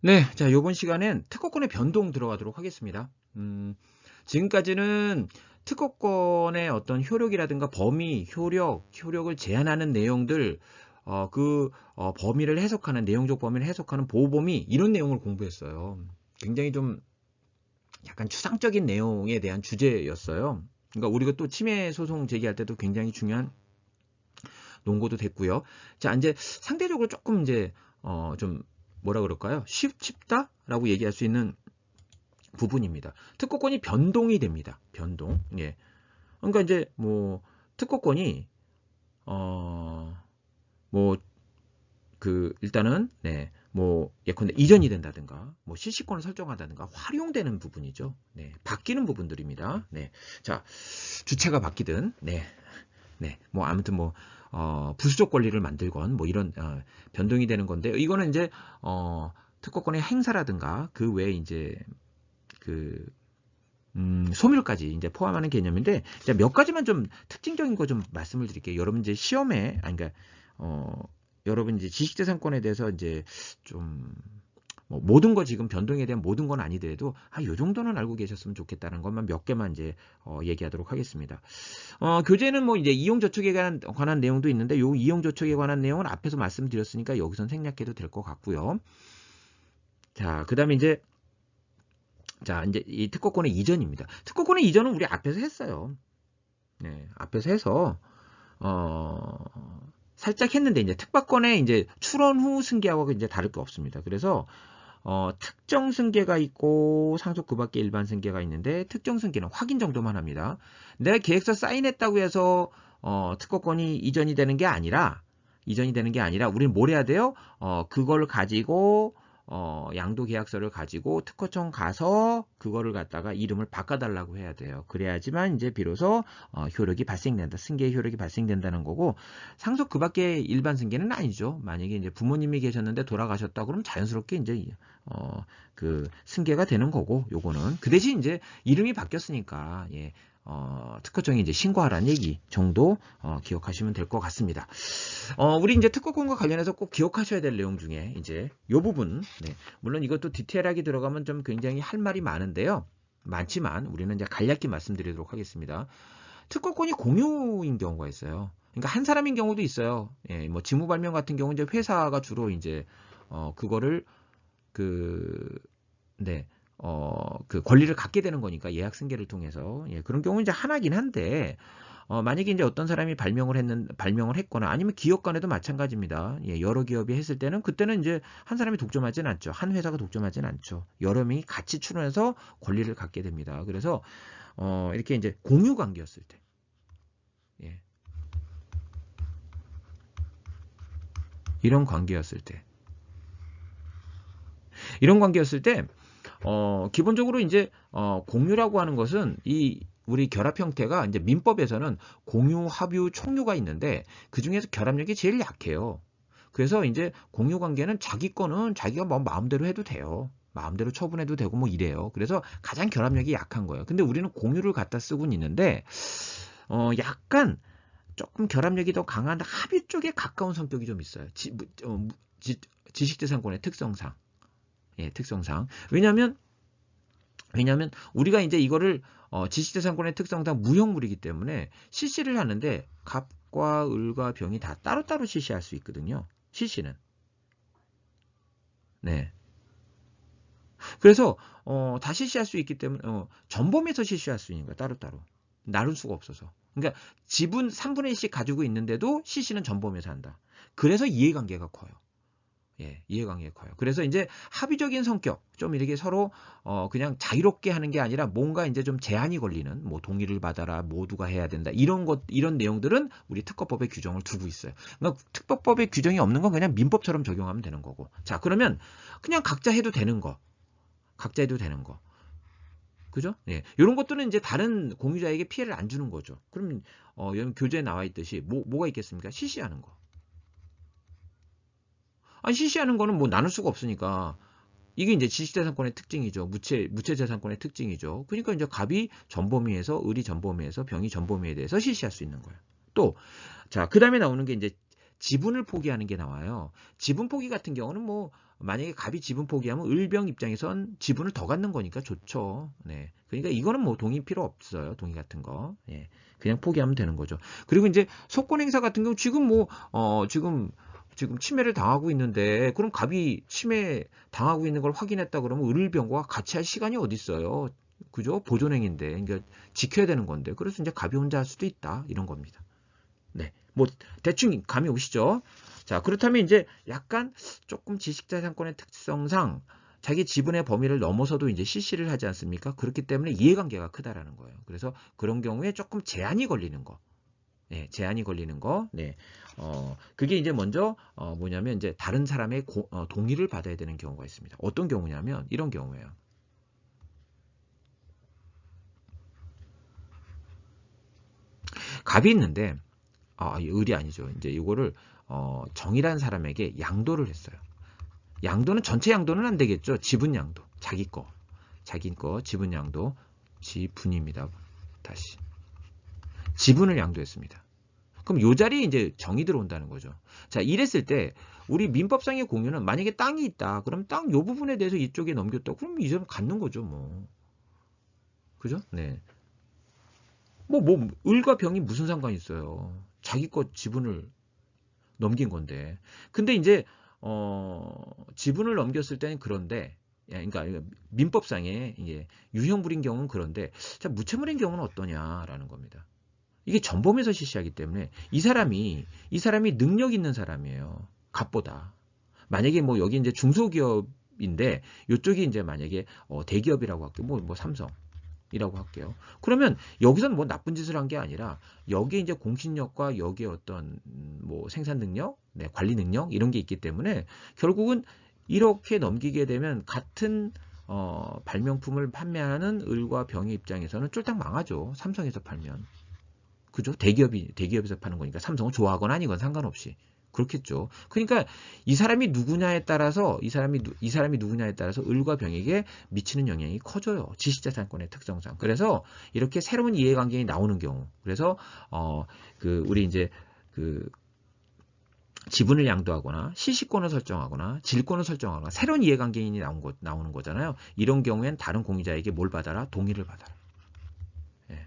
네. 자, 요번 시간엔 특허권의 변동 들어가도록 하겠습니다. 지금까지는 특허권의 어떤 효력이라든가 범위, 효력을 제한하는 내용들, 범위를 해석하는, 내용적 범위를 해석하는 보호 범위, 이런 내용을 공부했어요. 굉장히 좀 약간 추상적인 내용에 대한 주제였어요. 그러니까 우리가 또 침해 소송 제기할 때도 굉장히 중요한 논거도 됐고요. 자, 이제 상대적으로 조금 이제 좀 뭐라 그럴까요? 쉽다라고 얘기할 수 있는 부분입니다. 특허권이 변동이 됩니다. 변동. 예. 그러니까 이제 뭐 특허권이 뭐 일단은 뭐 예컨대 이전이 된다든가 뭐 실시권을 설정한다든가 활용되는 부분이죠. 네. 바뀌는 부분들입니다. 네. 자, 주체가 바뀌든 뭐 아무튼 뭐 부수적 권리를 만들건 뭐 이런 변동이 되는 건데, 이거는 이제 특허권의 행사라든가 그 외에 이제 그 소멸까지 이제 포함하는 개념인데, 몇 가지만 좀 특징적인 거 좀 말씀을 드릴게요. 여러분 이제 시험에 그러니까 여러분 이제 지식재산권에 대해서 이제 좀 뭐 모든 거 지금 변동에 대한 모든 건 아니더라도 요 정도는 알고 계셨으면 좋겠다는 것만 몇 개만 이제 얘기하도록 하겠습니다. 교재는 뭐 이제 이용 저축에 관한 내용도 있는데, 요 이용 저축에 관한 내용은 앞에서 말씀드렸으니까 여기선 생략해도 될 것 같고요. 자, 그다음에 이제 이 특허권의 이전입니다. 특허권의 이전은 우리 앞에서 했어요. 네, 앞에서 해서 살짝 했는데, 이제 특허권의 이제 출원 후 승계하고 이제 다를 게 없습니다. 그래서 특정 승계가 있고 상속 그 밖에 일반 승계가 있는데, 특정 승계는 확인 정도만 합니다. 내가 계획서 사인했다고 해서 특허권이 이전이 되는 게 아니라 우리는 뭘 해야 돼요? 그걸 가지고 양도 계약서를 가지고 특허청 가서 그거를 갖다가 이름을 바꿔달라고 해야 돼요. 그래야지만 이제 비로소 효력이 발생된다. 승계의 효력이 발생된다는 거고, 상속 그 밖에 일반 승계는 아니죠. 만약에 이제 부모님이 계셨는데 돌아가셨다 그러면 자연스럽게 이제 그 승계가 되는 거고, 요거는 그 대신 이제 이름이 바뀌었으니까 특허청에 이제 신고하라는 얘기 정도 기억하시면 될 것 같습니다. 우리 이제 특허권과 관련해서 꼭 기억하셔야 될 내용 중에 이제 요 부분, 물론 이것도 디테일하게 들어가면 좀 굉장히 할 말이 많은데요. 많지만 우리는 이제 간략히 말씀드리도록 하겠습니다. 특허권이 공유인 경우가 있어요. 그러니까 한 사람인 경우도 있어요. 뭐 직무 발명 같은 경우 이제 회사가 주로 이제 그거를 그 권리를 갖게 되는 거니까 예약 승계를 통해서, 그런 경우는 이제 하나긴 한데, 만약에 이제 어떤 사람이 발명을 했거나 아니면 기업 간에도 마찬가지입니다. 여러 기업이 했을 때는 그때는 이제 한 사람이 독점하진 않죠. 한 회사가 독점하진 않죠. 여러 명이 같이 출원해서 권리를 갖게 됩니다. 그래서 이렇게 이제 공유 관계였을 때, 이런 관계였을 때, 기본적으로 이제 공유라고 하는 것은 우리 결합 형태가 이제 민법에서는 공유, 합유, 총유가 있는데 그 중에서 결합력이 제일 약해요. 그래서 이제 공유 관계는 자기 거는 자기가 뭐 마음대로 해도 돼요. 마음대로 처분해도 되고 뭐 이래요. 그래서 가장 결합력이 약한 거예요. 근데 우리는 공유를 갖다 쓰고는 있는데 약간 조금 결합력이 더 강한 합의 쪽에 가까운 성격이 좀 있어요. 지식재산권의 특성상. 특성상. 왜냐하면 우리가 이제 이거를 지식재산권의 특성상 무형물이기 때문에 실시를 하는데 갑과 을과 병이 다 따로따로 실시할 수 있거든요. 실시는. 그래서 다 실시할 수 있기 때문에 전범에서 실시할 수 있는 거야. 따로따로. 나눌 수가 없어서. 그러니까 지분 3분의 1씩 가지고 있는데도 실시는 전범에서 한다. 그래서 이해관계가 커요. 이해관계가 커요. 그래서 이제 합의적인 성격, 좀 이렇게 서로 그냥 자유롭게 하는 게 아니라 뭔가 이제 좀 제한이 걸리는, 뭐 동의를 받아라, 모두가 해야 된다, 이런 내용들은 우리 특허법에 규정을 두고 있어요. 그러니까 특허법에 규정이 없는 건 그냥 민법처럼 적용하면 되는 거고. 자, 그러면 그냥 각자 해도 되는 거. 그죠? 이런 것들은 이제 다른 공유자에게 피해를 안 주는 거죠. 그럼 여기 교재에 나와 있듯이 뭐가 있겠습니까? 실시하는 거. 실시하는 거는 뭐 나눌 수가 없으니까 이게 이제 지식재산권의 특징이죠. 무체재산권의 특징이죠. 그러니까 이제 갑이 전범위에서, 을이 전범위에서, 병이 전범위에 대해서 실시할 수 있는 거예요. 또, 자, 그 다음에 나오는 게 이제 지분을 포기하는 게 나와요. 지분 포기 같은 경우는 뭐 만약에 갑이 지분 포기하면 을병 입장에선 지분을 더 갖는 거니까 좋죠. 네. 그러니까 이거는 뭐 동의 필요 없어요. 동의 같은 거. 예. 그냥 포기하면 되는 거죠. 그리고 이제 속권 행사 같은 경우 지금 뭐 지금 침해를 당하고 있는데 그럼 갑이 침해 당하고 있는 걸 확인했다 그러면 을병과 같이 할 시간이 어디 있어요? 그죠? 보존행인데 그러니까 지켜야 되는 건데 그래서 이제 갑이 혼자 할 수도 있다 이런 겁니다. 네, 뭐 대충 감이 오시죠? 자, 그렇다면 이제 약간 조금 지식자산권의 특성상 자기 지분의 범위를 넘어서도 이제 CC를 하지 않습니까? 그렇기 때문에 이해관계가 크다라는 거예요. 그래서 그런 경우에 조금 제한이 걸리는 거. 네, 제한이 걸리는 거. 네. 그게 이제 먼저 뭐냐면 이제 다른 사람의 동의를 받아야 되는 경우가 있습니다. 어떤 경우냐면 이런 경우예요. 갑이 있는데 을이 아니죠. 이제 이거를 정이라는 사람에게 양도를 했어요. 양도는 전체 양도는 안 되겠죠. 지분 양도. 자기 거 지분 양도. 지분입니다. 다시. 지분을 양도했습니다. 그럼 요 자리에 이제 정이 들어온다는 거죠. 자, 이랬을 때 우리 민법상의 공유는 만약에 땅이 있다. 그럼 땅 요 부분에 대해서 이쪽에 넘겼다. 그럼 이 사람 갖는 거죠, 뭐. 그죠? 네. 을과 병이 무슨 상관이 있어요. 자기 것 지분을 넘긴 건데. 근데 이제 지분을 넘겼을 때는 그런데 그러니까 민법상의 이제 유형불인 경우는 그런데 자, 무채물인 경우는 어떠냐라는 겁니다. 이게 전범에서 실시하기 때문에 이 사람이 능력 있는 사람이에요. 갑보다. 만약에 뭐 여기 이제 중소기업인데 이쪽이 이제 만약에 대기업이라고 할게요. 뭐 삼성. 이라고 할게요. 그러면 여기서는 뭐 나쁜 짓을 한 게 아니라 여기에 이제 공신력과 여기에 어떤 뭐 생산 능력, 네, 관리 능력 이런 게 있기 때문에 결국은 이렇게 넘기게 되면 같은 발명품을 판매하는 을과 병의 입장에서는 쫄딱 망하죠. 삼성에서 팔면. 그죠? 대기업에서 파는 거니까 삼성을 좋아하거나 아니건 상관없이. 그렇겠죠. 그러니까 이 사람이 누구냐에 따라서 이 사람이 누구냐에 따라서 을과 병에게 미치는 영향이 커져요. 지식자산권의 특성상. 그래서 이렇게 새로운 이해관계가 나오는 경우. 그래서 우리 이제 그 지분을 양도하거나 시시권을 설정하거나 질권을 설정하거나 새로운 이해관계인이 나오는 거잖아요. 이런 경우엔 다른 공유자에게 뭘 받아라? 동의를 받아라. 예,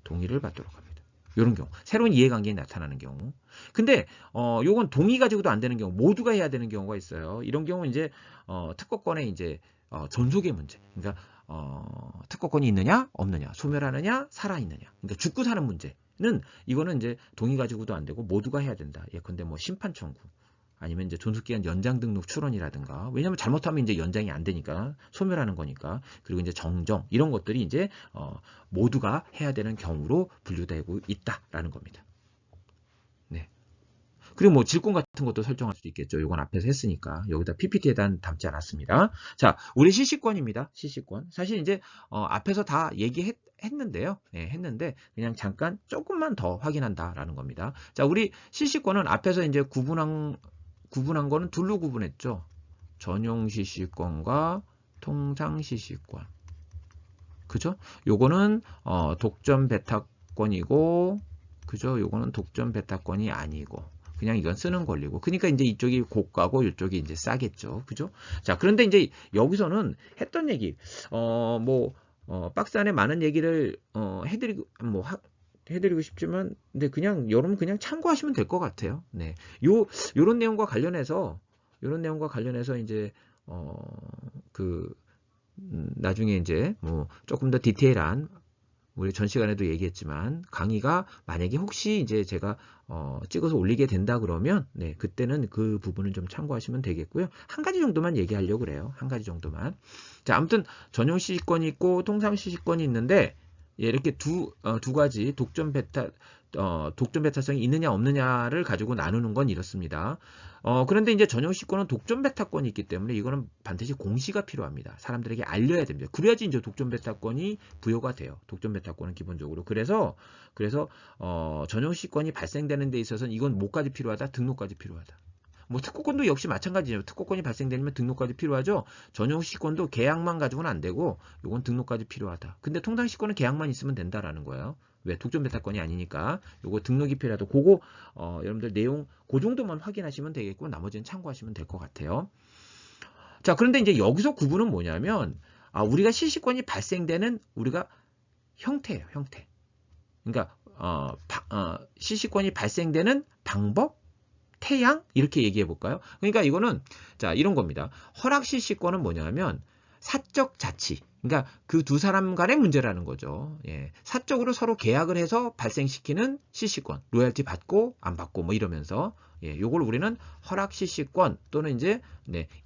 동의를 받도록 합니다. 이런 경우 새로운 이해관계가 나타나는 경우. 근데 요건 동의 가지고도 안 되는 경우 모두가 해야 되는 경우가 있어요. 이런 경우 이제 특허권의 이제 존속의 문제. 그러니까 특허권이 있느냐 없느냐 소멸하느냐 살아있느냐. 그러니까 죽고 사는 문제는 이거는 이제 동의 가지고도 안 되고 모두가 해야 된다. 예컨대 뭐 심판 청구 아니면 이제 존속기간 연장 등록 출원이라든가. 왜냐하면 잘못하면 이제 연장이 안 되니까 소멸하는 거니까. 그리고 이제 정정 이런 것들이 이제 모두가 해야 되는 경우로 분류되고 있다라는 겁니다. 네. 그리고 뭐 질권 같은 것도 설정할 수도 있겠죠. 이건 앞에서 했으니까 여기다 PPT에 담지 않았습니다. 자, 우리 시시권입니다. 시시권. 사실 이제 앞에서 다 얘기했는데요. 네, 했는데 그냥 잠깐 조금만 더 확인한다라는 겁니다. 자, 우리 시시권은 앞에서 이제 구분한 거는 둘로 구분했죠. 전용 시시권과 통상 시시권. 그죠? 요거는 독점 배타권이고, 그죠? 요거는 독점 배타권이 아니고, 그냥 이건 쓰는 권리고. 그러니까 이제 이쪽이 고가고 이쪽이 이제 싸겠죠. 그죠? 자, 그런데 이제 여기서는 했던 얘기, 박스 안에 많은 얘기를 해드리고 싶지만, 근데 그냥 여러분 그냥 참고하시면 될 것 같아요. 네, 요런 내용과 관련해서 이제 나중에 이제 뭐 조금 더 디테일한 우리 전 시간에도 얘기했지만 강의가 만약에 혹시 이제 제가 찍어서 올리게 된다 그러면 네, 그때는 그 부분을 좀 참고하시면 되겠고요. 한 가지 정도만 얘기하려고 그래요. 한 가지 정도만. 자, 아무튼 전용 시시권이 있고 통상 시시권이 있는데 이렇게 두 가지 독점 배타성이 있느냐 없느냐를 가지고 나누는 건 이렇습니다. 그런데 이제 전용 시권은 독점 배타권이 있기 때문에 이거는 반드시 공시가 필요합니다. 사람들에게 알려야 됩니다. 그래야지 이제 독점 배타권이 부여가 돼요. 독점 배타권은 기본적으로. 그래서 전용 시권이 발생되는 데 있어서는 이건 뭐까지 필요하다? 등록까지 필요하다. 뭐 특허권도 역시 마찬가지예요. 특허권이 발생되면 등록까지 필요하죠. 전용 시권도 계약만 가지고는 안 되고 이건 등록까지 필요하다. 근데 통상 시권은 계약만 있으면 된다라는 거예요. 왜? 독점 배타권이 아니니까 요거 등록이 필요하다. 그거 여러분들 내용 그 정도만 확인하시면 되겠고 나머지는 참고하시면 될 것 같아요. 자, 그런데 이제 여기서 구분은 뭐냐면, 우리가 시시권이 발생되는 우리가 형태예요, 형태. 그러니까, 시시권이 발생되는 방법, 태양, 이렇게 얘기해 볼까요? 그러니까 이거는, 자, 이런 겁니다. 허락 시시권은 뭐냐면, 사적 자치. 그러니까 그 두 사람 간의 문제라는 거죠. 예. 사적으로 서로 계약을 해서 발생시키는 시시권. 로열티 받고, 안 받고, 뭐 이러면서. 예, 요걸 우리는 허락 시시권 또는 이제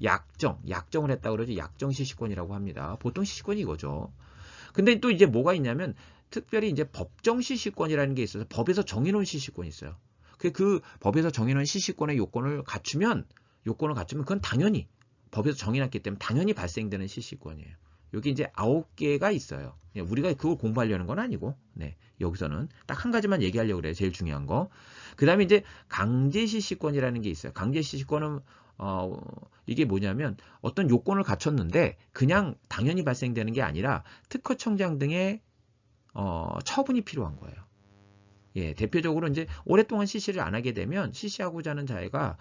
약정을 했다 그러죠. 약정 시시권이라고 합니다. 보통 시시권이 이거죠. 근데 또 이제 뭐가 있냐면 특별히 이제 법정 시시권이라는 게 있어서 법에서 정해놓은 시시권이 있어요. 그 법에서 정해놓은 시시권의 요건을 갖추면 그건 당연히 법에서 정해놨기 때문에 당연히 발생되는 시시권이에요. 여기 이제 9개가 있어요. 예, 우리가 그걸 공부하려는 건 아니고, 네, 여기서는 딱 한 가지만 얘기하려고 그래요. 제일 중요한 거. 그 다음에 이제 강제시시권이라는 게 있어요. 강제시시권은, 이게 뭐냐면 어떤 요건을 갖췄는데 그냥 당연히 발생되는 게 아니라 특허청장 등의, 처분이 필요한 거예요. 예, 대표적으로 이제 오랫동안 CC를 안 하게 되면 CC하고자 하는 자가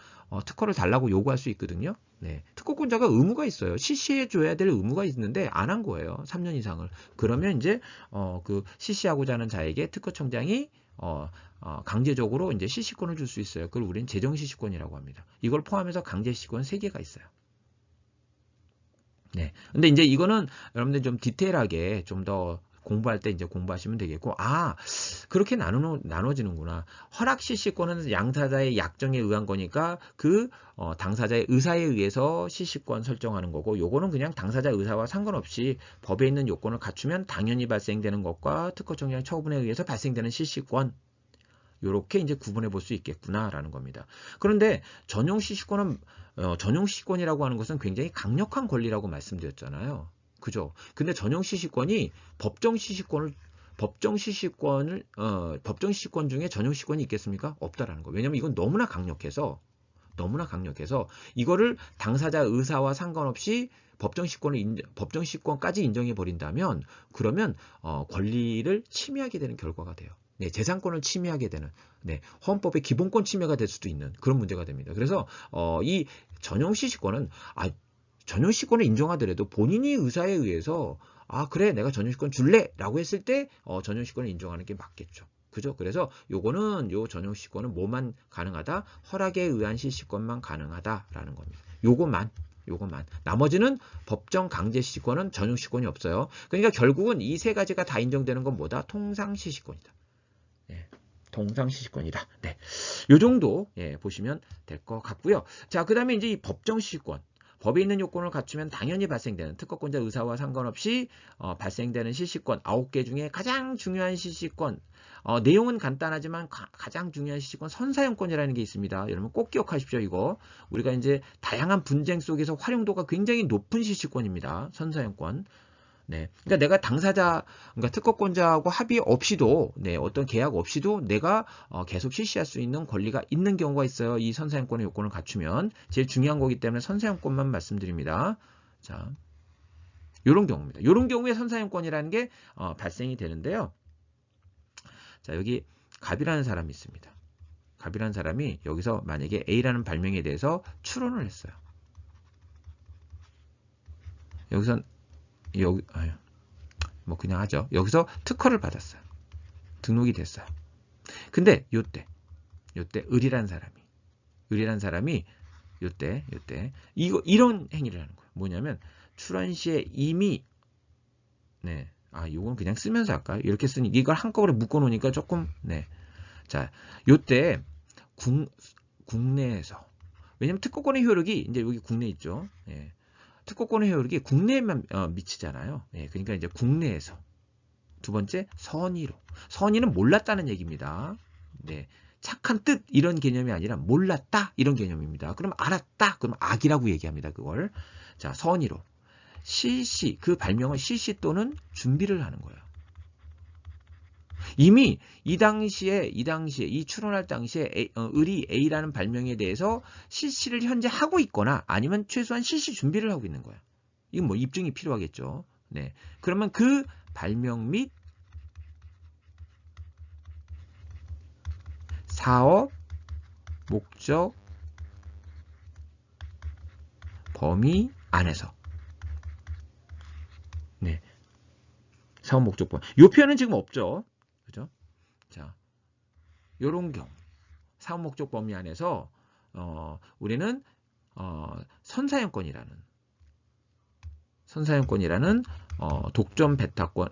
특허를 달라고 요구할 수 있거든요. 네, 특허권자가 의무가 있어요. CC해줘야 될 의무가 있는데 안 한 거예요. 3년 이상을. 그러면 이제 그 CC하고자 하는 자에게 특허청장이 강제적으로 이제 CC권을 줄 수 있어요. 그걸 우리는 재정 CC권이라고 합니다. 이걸 포함해서 강제 CC권 3개가 있어요. 네. 근데 이제 이거는 여러분들 좀 디테일하게 좀 더 공부할 때 이제 공부하시면 되겠고, 그렇게 나눠지는구나. 허락 시시권은 양사자의 약정에 의한 거니까 당사자의 의사에 의해서 시시권 설정하는 거고, 요거는 그냥 당사자 의사와 상관없이 법에 있는 요건을 갖추면 당연히 발생되는 것과 특허청장 처분에 의해서 발생되는 시시권. 요렇게 이제 구분해 볼 수 있겠구나라는 겁니다. 그런데 전용 시시권이라고 하는 것은 굉장히 강력한 권리라고 말씀드렸잖아요. 그죠? 근데 전용 시시권이 법정 시시권 중에 전용 시시권이 있겠습니까? 없다라는 거. 왜냐면 이건 너무나 강력해서 이거를 당사자 의사와 상관없이 법정 시권까지 인정해 버린다면 그러면 권리를 침해하게 되는 결과가 돼요. 네, 재산권을 침해하게 되는, 네, 헌법의 기본권 침해가 될 수도 있는 그런 문제가 됩니다. 그래서 이 전용 시시권은 전용 시권을 인정하더라도 본인이 의사에 의해서 그래 내가 전용 시권 줄래라고 했을 때 전용 시권을 인정하는 게 맞겠죠. 그죠? 그래서 요 전용 시권은 뭐만 가능하다? 허락에 의한 시시권만 가능하다라는 겁니다. 요것만. 나머지는 법정 강제 시시권은 전용 시권이 없어요. 그러니까 결국은 이 세 가지가 다 인정되는 건 뭐다? 통상 시시권이다. 네, 통상 시시권이다. 네, 요 정도 보시면 될 것 같고요. 자, 그다음에 이제 이 법정 시시권. 법에 있는 요건을 갖추면 당연히 발생되는 특허권자 의사와 상관없이 발생되는 시시권 9개 중에 가장 중요한 시시권, 내용은 간단하지만 가장 중요한 시시권 선사용권이라는 게 있습니다. 여러분 꼭 기억하십시오. 이거 우리가 이제 다양한 분쟁 속에서 활용도가 굉장히 높은 시시권입니다. 선사용권. 네, 그러니까 내가 그러니까 특허권자하고 합의 없이도, 네, 어떤 계약 없이도 내가 계속 실시할 수 있는 권리가 있는 경우가 있어요. 이 선사용권의 요건을 갖추면 제일 중요한 거기 때문에 선사용권만 말씀드립니다. 자, 요런 경우입니다. 요런 경우에 선사용권이라는 게 발생이 되는데요. 자, 여기 갑이라는 사람이 있습니다. 갑이라는 사람이 여기서 만약에 A라는 발명에 대해서 추론을 했어요. 여기선 뭐 그냥 하죠. 여기서 특허를 받았어요. 등록이 됐어요. 근데 요때 을이란 사람이 요때 이런 행위를 하는 거예요. 뭐냐면 출원 시에 이미 요건 그냥 쓰면서 할까요? 이렇게 쓰니 이걸 한꺼번에 묶어 놓으니까 조금 자, 요때 국내에서 왜냐면 특허권의 효력이 이제 여기 국내 있죠. 특허권의 효력이 국내에만 미치잖아요. 그러니까 이제 국내에서. 두 번째, 선의로. 선의는 몰랐다는 얘기입니다. 네, 착한 뜻 이런 개념이 아니라 몰랐다 이런 개념입니다. 그럼 알았다 그럼 악이라고 얘기합니다. 그걸. 자, 선의로. 실시, 그 발명을 실시 또는 준비를 하는 거예요. 이미 이 당시에 이 추론할 당시에 을이 A라는 발명에 대해서 실시를 현재 하고 있거나 아니면 최소한 실시 준비를 하고 있는 거예요. 이건 뭐 입증이 필요하겠죠. 네. 그러면 그 발명 및 사업 목적 범위 안에서. 네. 사업 목적범위. 요 표현은 지금 없죠. 그죠? 자, 요런 경우. 사업 목적 범위 안에서 우리는 선사용권이라는 독점 배타권,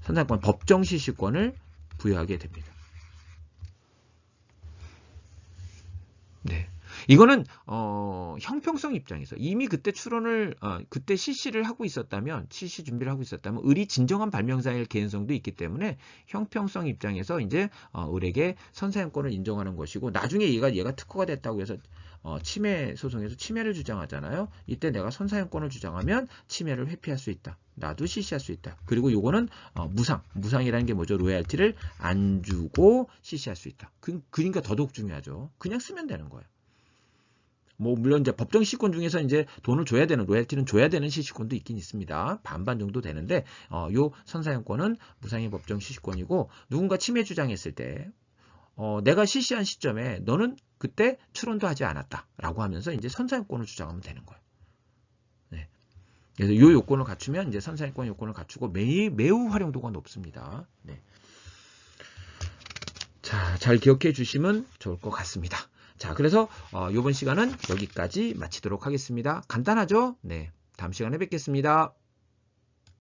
선사용권 법정 실시권을 부여하게 됩니다. 네. 이거는 형평성 입장에서 이미 그때 그때 실시를 하고 있었다면, 실시 준비를 하고 있었다면 을이 진정한 발명자일 개연성도 있기 때문에 형평성 입장에서 이제 을에게 선사용권을 인정하는 것이고, 나중에 얘가 특허가 됐다고 해서 침해 소송에서 침해를 주장하잖아요. 이때 내가 선사용권을 주장하면 침해를 회피할 수 있다. 나도 실시할 수 있다. 그리고 요거는 무상이라는 게 뭐죠? 로얄티를 안 주고 실시할 수 있다. 그러니까 더더욱 중요하죠. 그냥 쓰면 되는 거예요. 뭐 물론 이제 법정 시권 중에서 이제 돈을 줘야 되는, 로얄티는 줘야 되는 시시권도 있긴 있습니다. 반반 정도 되는데 요 선사용권은 무상의 법정 시시권이고, 누군가 침해 주장했을 때 내가 실시한 시점에 너는 그때 출원도 하지 않았다라고 하면서 이제 선사용권을 주장하면 되는 거예요. 네. 그래서 이 요건을 갖추면 이제 선사용권 요건을 갖추고 매우 활용도가 높습니다. 네. 자, 잘 기억해 주시면 좋을 것 같습니다. 자, 그래서 이번 시간은 여기까지 마치도록 하겠습니다. 간단하죠? 네. 다음 시간에 뵙겠습니다.